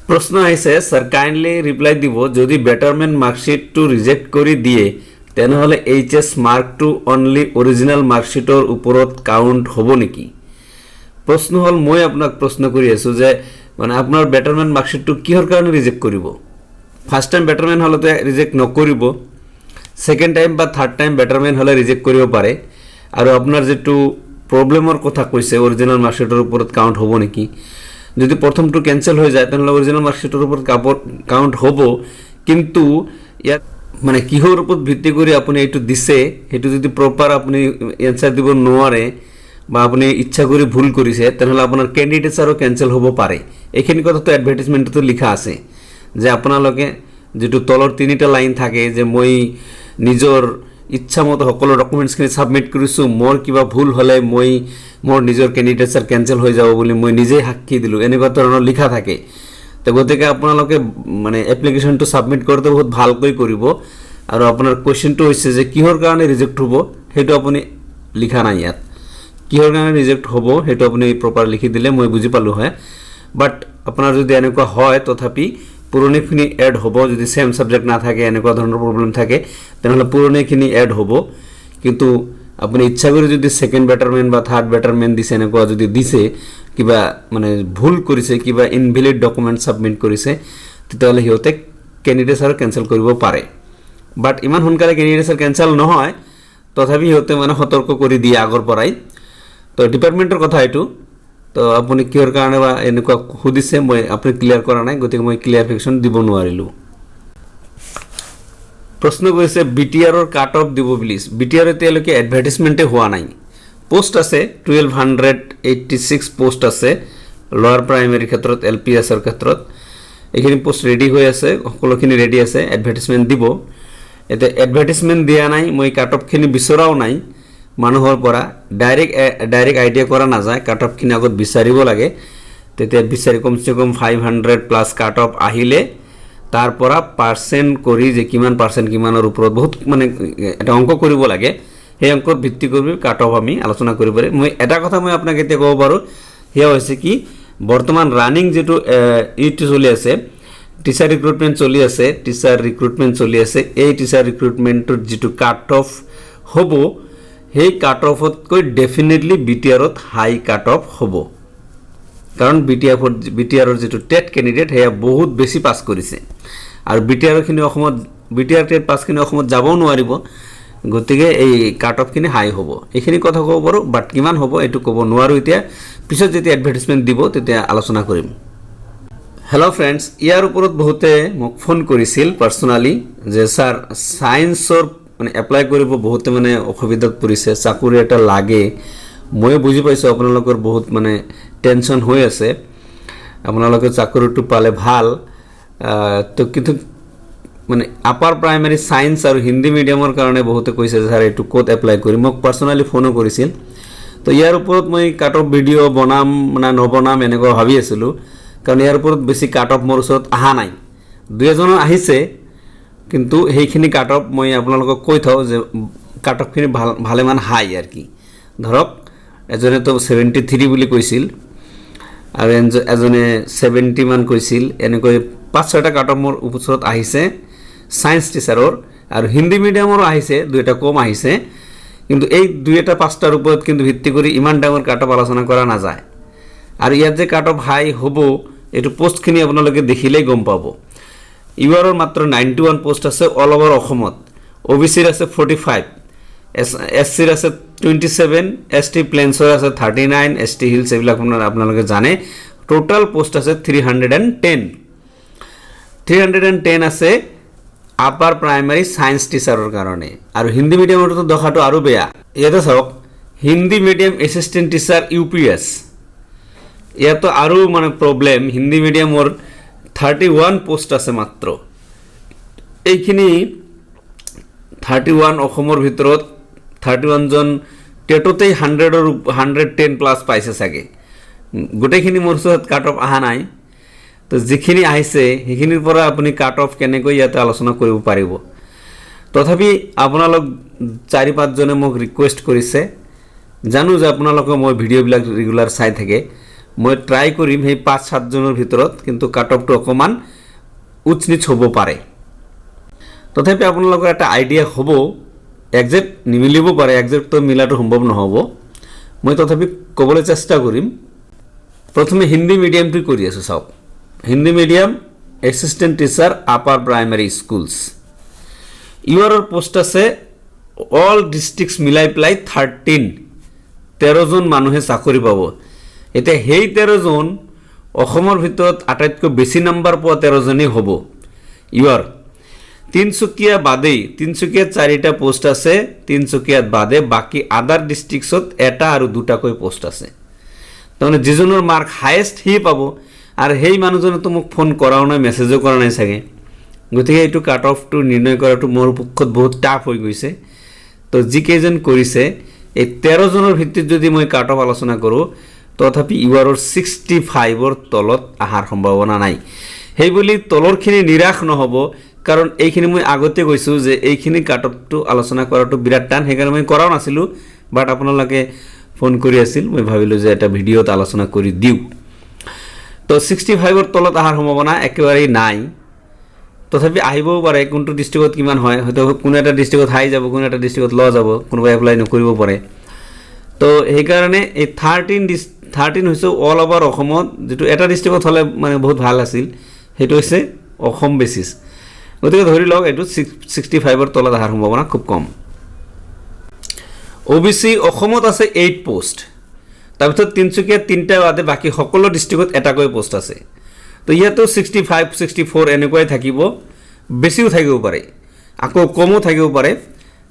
প্ৰশ্ন আহিছে sir kindly reply দিব যদি বেটাৰমেন্ট মাৰ্কশিটটো ৰিজেক্ট কৰি দিয়ে তেনেহলে এইচএস মাৰ্কটো অনলি অৰিজিনাল মাৰ্কশিটৰ ওপৰত কাউন্ট হ'ব নেকি? প্ৰশ্ন হল মই আপোনাক প্ৰশ্ন কৰি আছো যে মানে আপোনাৰ বেটাৰমেন্ট মাৰ্কশিটটো কিহৰ কাৰণে ৰিজেক্ট কৰিব? ফাৰ্স্ট টাইম বেটাৰমেন্ট হলে ৰিজেক্ট নকৰিব, সেকেন্ড টাইম বা থাৰ্ড টাইম বেটাৰমেন্ট হলে ৰিজেক্ট কৰিব পাৰে। আৰু আপোনাৰ যেটো প্ৰবলেমৰ কথা কৈছে অৰিজিনাল মাৰ্কশিটৰ ওপৰত কাউন্ট হ'ব নেকি, যদি প্রথমটো ক্যান্সেল হয়ে যায় তাহলে অরিজিনাল মার্কশিটের উপর কাউন্ট হব, কিন্তু ইয়াত মানে কিহৰ ওপৰত ভিত্তি কৰি আপুনি এইটো দিছে সেইটো যদি প্ৰপাৰ আপনি এনসাৰ দিব নোৱাৰে বা আপনি ইচ্ছা কৰি ভুল কৰিছে তাহলে আপোনাৰ ক্যান্ডিডেটছাৰো ক্যান্সেল হ'ব পাৰে। এইখিনি কথা তো এডভাৰ্টাইজমেন্টতো লিখা আছে যে আপোনালোকে যেটো তলৰ তিনিটা লাইন থাকে যে মই নিজৰ ইচ্ছা মতো সকলো ডকুমেন্টছখিনি সাবমিট কৰিছো, মোৰ কিবা ভুল হলে মই মোৰ নিজৰ ক্যান্ডিডেটছাৰ ক্যান্সেল হৈ যাব বুলি মই নিজে সাক্ষী দিলো, এনেকুৱা ধৰণৰ লিখা থাকে। তো গতিকে আপোনালোকে মানে এপ্লিকেশনটো সাবমিট কৰোঁতে বহুত ভালকৈ কৰিব। আৰু আপোনাৰ কোৱেশ্চনটো হৈছে যে কিহৰ কাৰণে ৰিজেক্ট হ'ব সেইটো আপুনি লিখা নাই ইয়াত, কিহৰ কাৰণে ৰিজেক্ট হ'ব সেইটো আপুনি প্ৰপাৰ লিখি দিলে মই বুজি পালো হয়। বাট আপোনাৰ যদি এনেকুৱা হয় তথাপি পুৰণিখিনি এড হ'ব, যদি সেম সাবজেক্ট না থাকে এনেকুৱা ধৰণৰ প্ৰবলেম থাকে তেনেহলে পুৰণিখিনি এড হ'ব। কিন্তু আপুনি ইচ্ছা কৰি যদি সেকেন্ড বেটাৰমেন্ট বা থাৰ্ড বেটাৰমেন্ট দিছে এনেকুৱা যদি দিছে কিবা মানে ভুল কৰিছে, কিবা ইনভ্যালিড ডকুমেন্ট সাবমিট কৰিছে তেতিয়াহলে হিয়তে ক্যান্ডিডেটছাৰ ক্যান্সেল কৰিব পাৰে। বাট ইমান সোনকালে ক্যান্ডিডেটছাৰ ক্যান্সেল নহয়, তথাপি হিয়তে মানে সতৰ্ক কৰি দিয়ে আগৰ পৰাই। তো ডিপাৰ্টমেন্টেৰ কথা এইটো, তো আপুনি কিহৰ কাৰণে বা এনেকুৱা সুধিছে মই আপুনি ক্লিয়াৰ কৰা নাই, গতিকে মই ক্লিয়াৰিফিকেশন দিব নোৱাৰিলো। প্ৰশ্ন কৰিছে বিটিআৰৰ কাট অফ দিব প্লিজ। বিটিআৰ এতিয়ালৈকে এডভাৰ্টাইজমেন্টে হোৱা নাই, পোস্ট আছে 1286 পোস্ট আছে লোৱাৰ প্ৰাইমেৰী ক্ষেত্ৰত, এলপিএছৰ ক্ষেত্ৰত। এইখিনি পোস্ট ৰেডি হৈ আছে, সকলোখিনি ৰেডি আছে, এডভাৰ্টাইজমেন্ট দিব। এতিয়া এডভাৰ্টাইজমেন্ট দিয়া নাই, মই কাট অফখিনি বিচৰাও নাই মানুহৰ পৰা, ডাইৰেক্ট আইডিয়া কৰা নাযায়, কাট অফখিনি আগত বিচাৰিব লাগে। তেতিয়া বিচাৰি কমসে কম 500 প্লাস কাট অফ আহিলে তাৰ পৰা পাৰ্সেন্ট কৰি যে কিমান পাৰ্সেন্ট কিমানৰ ওপৰত বহুত মানে এটা অঙ্ক কৰিব লাগে, সেই অঙ্কৰ ভিত্তি কৰি কাট অফ আমি আলোচনা কৰিব পাৰি। মই এটা কথা মই আপোনাক এতিয়া ক'ব পাৰো, সেয়া হৈছে কি বৰ্তমান ৰানিং যেটো ইটো চলি আছে, টিচাৰ ৰিক্ৰুটমেন্ট চলি আছে, এই টিচাৰ ৰিক্ৰুটমেন্টৰ যেটো কাট অফ হ'ব সেই কাট অফতকৈ ডেফিনেটলি বিটিআৰত হাই কাট অফ হ'ব। কাৰণ বিটিআৰৰ যেটো টেট ক্যান্ডিডেট হেয়া বহুত বেছি পাস কৰিছে, আৰু বিটিআৰখিনি অসমত বিটিআৰ টেট পাসখিনি অসমত যাবও নোৱাৰিব, গতিকে এই কাট অফখিনি হাই হ'ব। এইখিনি কথা ক'ব পাৰো, বাট কিমান হ'ব এইটো ক'ব নোৱাৰো এতিয়া, পিছত যেতিয়া এডভাৰ্টাইজমেন্ট দিব তেতিয়া আলোচনা কৰিম। হেল্ল' ফ্ৰেণ্ডছ, ইয়াৰ ওপৰত বহুতে মোক ফোন কৰিছিল পাৰ্সোনালি যে স্যাৰ সায়েন্সৰ মানে এপ্লাই কৰিব বহুতে মানে অসুবিধাত পৰিছে, চাকৰি এটা লাগে। মই বুজি পাইছো আপোনালোকৰ বহুত মানে টেনশন হৈ আছে, আপোনালোকে চাকৰিটো পালে ভাল। তো কিন্তু মানে আপাৰ প্ৰাইমেৰী সায়েন্স আৰু হিন্দী মিডিয়ামৰ কাৰণে বহুতে কৈছে যে স্যাৰ এইটো ক'ত এপ্লাই কৰিম, মোক পাৰ্সোনালি ফোনো কৰিছিল। তো ইয়াৰ ওপৰত মই কাট অফ ভিডিঅ' বনাম না নবনাম এনেকুৱা ভাবি আছিলোঁ, কাৰণ ইয়াৰ ওপৰত বেছি কাট অফ মোৰ ওচৰত অহা নাই। দুই এজনৰ আহিছে, কিন্তু সেইখিনি কাট অফ মই আপোনালোকক কৈ থওঁ যে কাট অফখিনি ভালেমান হাই আৰু কি। ধৰক এজনে তো 73 বুলি কৈছিল, আৰু এজনে 70 মান কৈছিল, এনেকৈ 5-6টা কাট অফ মোৰ ওচৰত আহিছে সায়েন্স টিচাৰৰ, আৰু হিন্দী মিডিয়ামৰো আহিছে, দুইটা কম আহিছে। কিন্তু এই দুইটা 5টাৰ ওপৰত কিন্তু ভিত্তি কৰি ইমান ডাঙৰ কাট অফ আলোচনা কৰা নাযায়। আৰু ইয়াত যে কাট অফ হাই হ'ব এইটো পোষ্টখিনি আপোনালোকে দেখিলেই গম পাব। ইউআৰৰ মাত্ৰ 91 পোষ্ট আছে অল ওভাৰ অসমত, ওবিচিৰ আছে 45, এসসিৰ আছে 27, এসটি প্লেন্সৰ আছে 39, এসটি হিলছ এইবিলাক আপোনালোকে জানে। টোটাল পোষ্ট আছে 310 আছে আপাৰ প্ৰাইমেৰী সায়েন্স টিচাৰৰ কাৰণে। আৰু হিন্দী মিডিয়ামৰটো দখাটো আৰু বেয়া। ইয়াতে চাওক, Hindi medium assistant teacher UPS, ইয়াতো আৰু মানে প্ৰবলেম। হিন্দী মিডিয়ামৰ 31 পোষ্ট আছে মাত্ৰ। এইখিনি 31 অসমৰ ভিতৰত 31 জন টেটতেই 110 প্লাস পাইছে চাগে, গোটেইখিনি মোৰ ওচৰত কাট অফ অহা নাই। তো যিখিনি আহিছে সেইখিনিৰ পৰা আপুনি কাট অফ কেনেকৈ ইয়াতে আলোচনা কৰিব পাৰিব। তথাপি আপোনালোক 4-5 জনে মোক ৰিকুৱেষ্ট কৰিছে, জানো যে আপোনালোকে মই ভিডিঅ'বিলাক ৰেগুলাৰ চাই থাকে, মই ট্ৰাই কৰিম সেই 5-7 জনৰ ভিতৰত, কিন্তু কাট অফটো অকণমান উচ্চ নিচ হ'ব পাৰে। তথাপি আপোনালোকৰ এটা আইডিয়া হ'ব, একজেক্ট নিমিলিব পাৰে, একজেক্টটো মিলাটো সম্ভৱ নহ'ব। মই তথাপি ক'বলৈ চেষ্টা কৰিম। প্ৰথমে হিন্দী মিডিয়ামটো কৰি আছোঁ, চাওক। Hindi medium assistant teacher upper primary schools, ইউআৰৰ পোষ্ট আছে অল ডিষ্ট্ৰিক্টছ মিলাই পেলাই 13জন মানুহে চাকৰি পাব। এতিয়া সেই 13জন অসমৰ ভিতৰত আটাইতকৈ বেছি নম্বৰ পোৱা 13জনেই হ'ব ইউআৰ। তিনিচুকীয়া বাদেই, তিনিচুকীয়াত 4টা পোষ্ট আছে, তিনিচুকীয়াত বাদে বাকী আদাৰ ডিষ্ট্ৰিক্টছত 1টা আৰু 2টাকৈ পোষ্ট আছে। তাৰমানে যিজনৰ মাৰ্ক হায়েষ্ট সি পাব, আৰু সেই মানুহজনেতো মোক ফোন কৰাও নাই, মেছেজো কৰা নাই চাগে। গতিকে এইটো কাট অফটো নিৰ্ণয় কৰাটো মোৰ পক্ষত বহুত টাফ হৈ গৈছে। তো যিকেইজন কৰিছে এই 13জনৰ ভিত্তিত যদি মই কাট অফ আলোচনা কৰোঁ, তথাপি ইউআৰৰ 65ৰ তলত অহাৰ সম্ভাৱনা নাই। সেইবুলি তলৰখিনি নিৰাশ নহ'ব, কাৰণ এইখিনি মই আগতে কৈছোঁ যে এইখিনি কাট অফটো আলোচনা কৰাটো বিৰাট টান, সেইকাৰণে মই কৰাও নাছিলোঁ। বাট আপোনালোকে ফোন কৰি আছিল, মই ভাবিলোঁ যে এটা ভিডিঅ'ত আলোচনা কৰি দিওঁ। তো 65ৰ তলত অহাৰ সম্ভাৱনা একেবাৰেই নাই। তথাপি আহিবও পাৰে, কোনটো ডিষ্ট্ৰিক্টত কিমান হয়, হয়তো কোনো এটা ডিষ্ট্ৰিক্টত হাই যাব, কোনো এটা ডিষ্ট্ৰিক্টত ল' যাব, কোনোবাই এপ্লাই নকৰিব পাৰে। তো সেইকাৰণে এই 13 হৈছে অল অভাৰ অসমত, যিটো এটা ডিষ্ট্ৰিক্টত হ'লে মানে বহুত ভাল আছিল, সেইটো হৈছে অসম বেচিছ। গতিকে ধৰি লওক এইটো 65ৰ তলত অহাৰ সম্ভাৱনা খুব কম। OBC অসমত আছে 8 পোষ্ট, তাৰপিছত তিনিচুকীয়াত 3টা বাদে বাকী সকলো ডিষ্ট্ৰিক্টত এটাকৈ পোষ্ট আছে। তো ইয়াতো 65, 64 এনেকুৱাই থাকিব, বেছিও থাকিব পাৰে, আকৌ কমো থাকিব পাৰে।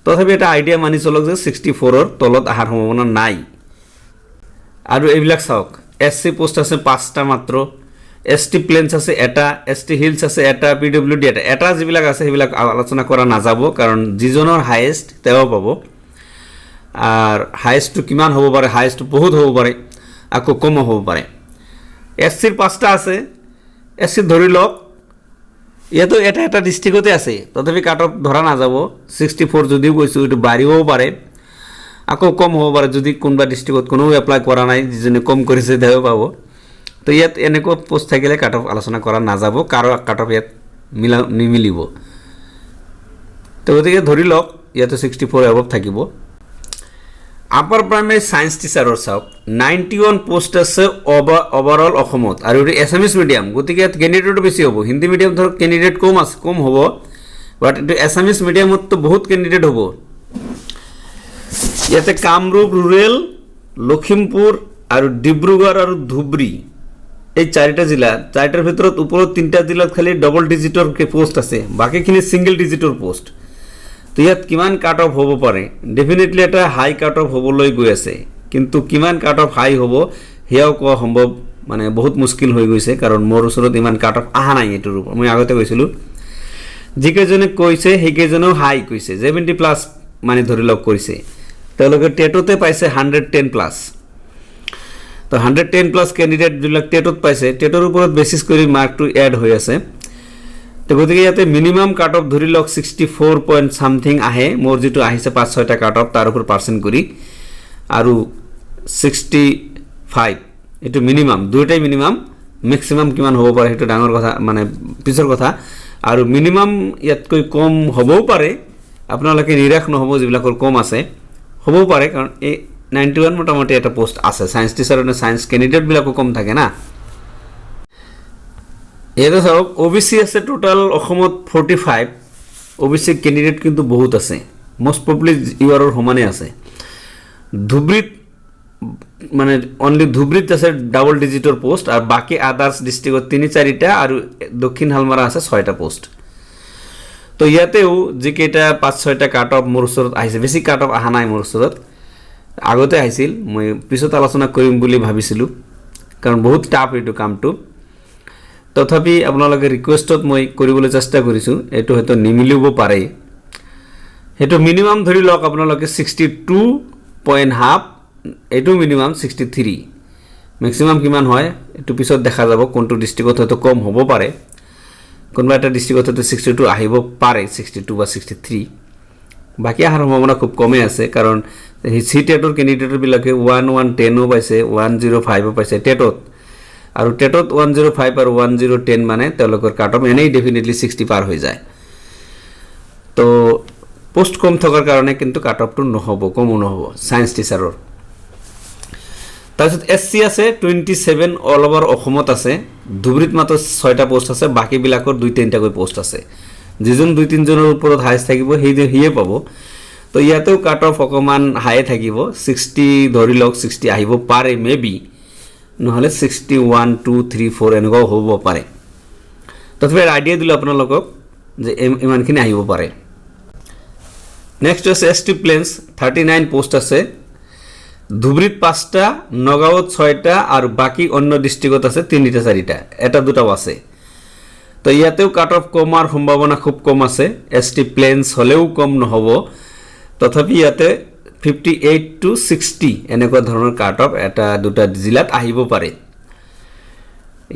তথাপি এটা আইডিয়া মানি চলক যে 64ৰ তলত অহাৰ সম্ভাৱনা নাই। আৰু এইবিলাক চাওক, SC পোষ্ট আছে 5টা মাত্ৰ, ST প্লেন্স আছে 1টা, ST হিলছ আছে 1টা, PWD এটা যিবিলাক আছে সেইবিলাক আলোচনা কৰা নাযাব, কাৰণ যিজনৰ হায়েষ্ট তেওঁ পাব। আৰু হায়েষ্টটো কিমান হ'ব পাৰে, হায়েষ্টটো বহুত হ'ব পাৰে, আকৌ কমো হ'ব পাৰে। SCৰ 5টা আছে, SC ধৰি লওক ইয়াতো এটা ডিষ্ট্ৰিক্টতে আছে, তথাপি কাট অফ ধৰা নাযাব। 64 যদিও কৈছোঁ, এইটো বাঢ়িবও পাৰে, আকৌ কম হ'ব পাৰে, যদি কোনোবা ডিষ্ট্ৰিক্টত কোনেও এপ্লাই কৰা নাই, যিজনে কম কৰিছে তেওঁ পাব। তো ইয়াত এনেকুৱা পোষ্ট থাকিলে কাট অফ আলোচনা কৰা নাযাব, কাৰো কাট অফ ইয়াত নিমিলিব। তো গতিকে ধৰি লওক ইয়াতো 64 এবভ থাকিব। আপাৰ প্ৰাইমেৰী ছায়েন্স টিচাৰৰ চাওক 91 পোষ্ট আছে অভাৰঅল অসমত, আৰু এইটো এছামিছ মিডিয়াম, গতিকে ইয়াত কেণ্ডিডেটো বেছি হ'ব। হিন্দী মিডিয়াম ধৰক কেণ্ডিডেট কম হ'ব, বাট এইটো এছামিছ মিডিয়ামততো বহুত কেণ্ডিডেট হ'ব। ইয়াতে কামৰূপ ৰুৰেল, লখিমপুৰ আৰু ডিব্ৰুগড় আৰু ধুবুৰী, এই 4টা জিলা, 4টাৰ ভিতৰত ওপৰত 3টা জিলাত খালি ডবল ডিজিটৰ পোষ্ট আছে, বাকীখিনি ছিংগল ডিজিটৰ পোষ্ট। তো ইয়াত কিমান কাট অফ হ'ব পাৰে? ডেফিনেটলি এটা হাই কাট অফ হ'বলৈ গৈ আছে, কিন্তু কিমান কাট অফ হাই হ'ব সেয়াও কোৱা সম্ভৱ, মানে বহুত মুস্কিল হৈ গৈছে, কাৰণ মোৰ ওচৰত ইমান কাট অফ অহা নাই। এইটোৰ ওপৰত মই আগতে কৈছিলোঁ, যিকেইজনে কৈছে সেইকেইজনেও হাই কৈছে, 70+ মানে ধৰি লওক কৰিছে। তেওঁলোকে টেটতে পাইছে 110+। তো 110+ কেণ্ডিডেট যিবিলাক টেটত পাইছে, টেটৰ ওপৰত বেচিছ কৰি মাৰ্কটো এড হৈ আছে। তো গতিকে ইয়াতে মিনিমাম কাট অফ ধৰি লওক 64 পইণ্ট ছামথিং আহে, মোৰ যিটো আহিছে 5-6টা কাট অফ তাৰ ওপৰত পাৰ্চেণ্ট কৰি, আৰু 65 এইটো মিনিমাম, দুয়োটাই মিনিমাম। মেক্সিমাম কিমান হ'ব পাৰে সেইটো ডাঙৰ কথা, মানে পিছৰ কথা। আৰু মিনিমাম ইয়াতকৈ কম হ'বও পাৰে, আপোনালোকে নিৰাশ নহ'ব, যিবিলাকৰ কম আছে হ'বও পাৰে, কাৰণ এই 91 মোটামুটি এটা পোষ্ট আছে। ছায়েন্স টিচাৰ মানে ছায়েন্স কেণ্ডিডেটবিলাকো কম থাকে না। ইয়াতে চাওক OBC আছে টোটাল অসমত 45, OBC কেণ্ডিডেট কিন্তু বহুত আছে, মষ্ট প্ৰবলি ইউআৰৰ সমানে আছে। ধুবুৰীত মানে অনলি ধুবুৰীত আছে ডাবল ডিজিটৰ পোষ্ট, আৰু বাকী আদাৰ্ছ ডিষ্ট্ৰিক্টত 3-4টা, আৰু দক্ষিণ হালমাৰা আছে 6টা পোষ্ট। তো ইয়াতেও যিকেইটা 5-6টা কাট অফ মোৰ ওচৰত আহিছে, বেছি কাট অফ অহা নাই মোৰ ওচৰত, আগতে আহিছিল, মই পিছত আলোচনা কৰিম বুলি ভাবিছিলোঁ, কাৰণ বহুত টাফ এইটো কামটো। তথাপি আপোনালোকে ৰিকুৱেষ্টত মই কৰিবলৈ চেষ্টা কৰিছোঁ, এইটো হয়তো নিমিলিব পাৰে। সেইটো মিনিমাম ধৰি লওক আপোনালোকে 62.5, এইটো মিনিমাম 63, মেক্সিমাম কিমান হয় এইটো পিছত দেখা যাব। কোনটো ডিষ্ট্ৰিক্টত হয়তো কম হ'ব পাৰে, কোনোবা এটা ডিষ্ট্ৰিক্টত হয়তো 62 আহিব পাৰে, 62 বা 63। বাকী অহাৰ সম্ভাৱনা খুব কমেই আছে, কাৰণ চি টেটৰ কেণ্ডিডেটবিলাকে 110ও পাইছে, 105ও পাইছে টেটত। আৰু টেটত 105 আৰু 1010 মানে তেওঁলোকৰ কাট অফ এনেই ডেফিনেটলি 60 পাৰ হৈ যায় তো পোষ্ট কম থকাৰ কাৰণে কিন্তু কাট অফটো নহ'ব কমো নহ'ব সায়েন্স টিচাৰৰ তাৰপিছত এছচি আছে 27 অল ওভাৰ অসমত আছে ধুবুৰীত মাত্ৰ 6টা পোষ্ট আছে বাকীবিলাকৰ 2-3টাকৈ পোষ্ট আছে যিজন 2-3জনৰ ওপৰত হাইছ থাকিব সিয়ে পাব তো ইয়াতেও কাট অফ অকমান হাই থাকিব 60 ধৰি লওক 60 আহিব পাৰে মেবি নহলে 61 2 3 4 এনেকুৱা হ'ব পাৰে তথাপি আইডিয়া দিলো আপোনালোকক যে ইমানখিনি আহিব পাৰে নেক্সট আছে এসটি প্লেন্স 39 পোষ্ট আছে ধুবুৰীত 5টা নগাঁৱত 6টা আৰু বাকি অন্য ডিস্ট্ৰিক্টত আছে 3টা 4টা এটা দুটাও আছে তো ইয়াতেও কাট অফ কমাৰ সম্ভাৱনা খুব কম আছে এসটি প্লেন্স হলেও কম নহব তথাপি ইয়াতে 58 to 60 এনেকুৱা ধৰণৰ কাট অফ এটা দুটা জিলাত আহিব পাৰে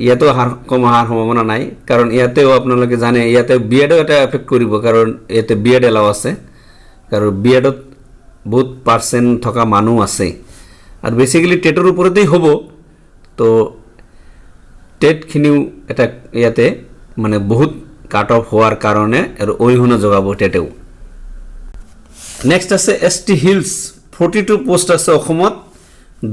ইয়াতো কম হোৱাৰ সম্ভাৱনা নাই কাৰণ ইয়াতেও আপোনালোকে জানে ইয়াতে বিএডও এটা এফেক্ট কৰিব কাৰণ ইয়াতে বিএড এলাও আছে কাৰণ বিএডত বহুত পাৰ্সেন্ট থকা মানুহ আছে আৰু বেসিক্যালি টেটৰ ওপৰতেই হ'ব তো টেট খিনিও এটা ইয়াতে মানে বহুত কাট অফ হোৱাৰ কাৰণে আৰু অৰিহণা যোগাব টেটেও নেক্সট আছে এসটি হিলস 42 পোষ্ট আছে অসমত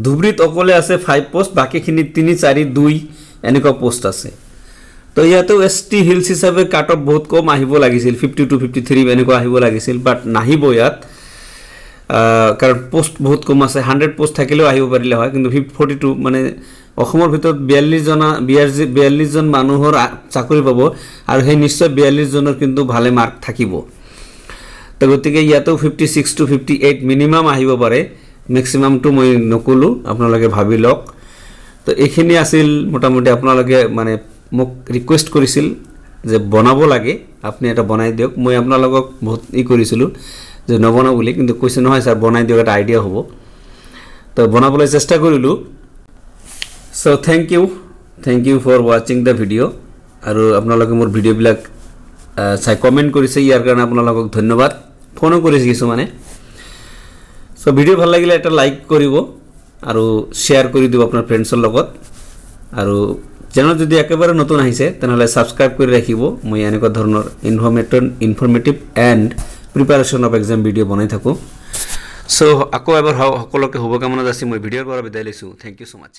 ধুবুৰীত অকলে আছে 5 পোষ্ট বাকিখিনি 3 4 2 এনেকুৱা পোষ্ট আছে তো ইয়াতেও এসটি হিলস হিচাপে কাট অফ বহুত কম আহিব লাগিছিল 52 53 এনেকুৱা আহিব লাগিছিল বাট নাহিব ইয়াত কাৰণ পোষ্ট বহুত কম আছে 100 পোষ্ট থাকিলেও আহিব পাৰিলে হয় কিন্তু 42 মানে অসমৰ ভিতৰত 42 জন মানুহৰ চাকৰি পাব আৰু সেই নিশ্চয় 42 জনৰ কিন্তু ভালে মাৰ্ক থাকিব তো গতিকে ইয়াতো 56 to 58 মিনিমাম আহিব পাৰে ম্যাক্সিমাম টু মই নকলো আপোনালোকে ভাবি লওক তো এইখিনি আছিল মোটামুটি আপোনালোকে মানে মোক ৰিকুৱেষ্ট কৰিছিল যে বনাব লাগে আপনি এটা বনাই দিয়ক মই আপোনালোকক বহুত কৰিছিলো যে নবনাও বুলি কিন্তু কৈছে নহয় স্যাৰ বনাই দিয়ক এটা আইডিয়া হ'ব তো বনাবলৈ চেষ্টা কৰিলো so thank you for watching the video আৰু আপোনালোকে মোৰ ভিডিও বিলাক চাই কমেন্ট কৰিছে ইয়াৰ কাৰণে আপোনালোকক ধন্যবাদ ফোনো কৰিছে কিছু মানে সো ভিডিও ভাল লাগিলে এটা লাইক কৰিব আৰু শেয়াৰ কৰি দিব আপোনাৰ ফ্ৰেণ্ডছৰ লগত আৰু চেনেল যদি একেবাৰে নতুন আহিছে তেনেহলে সাবস্ক্ৰাইব কৰি ৰাখিব মই এনেকুৱা ধৰণৰ informative and preparation of exam video বনাই থাকো সো আকৌ এবাৰ সকলোকে শুভকামনা যাচি মই ভিডিওৰ পৰা বিদায় লৈছো থ্যাংক ইউ সো মাচ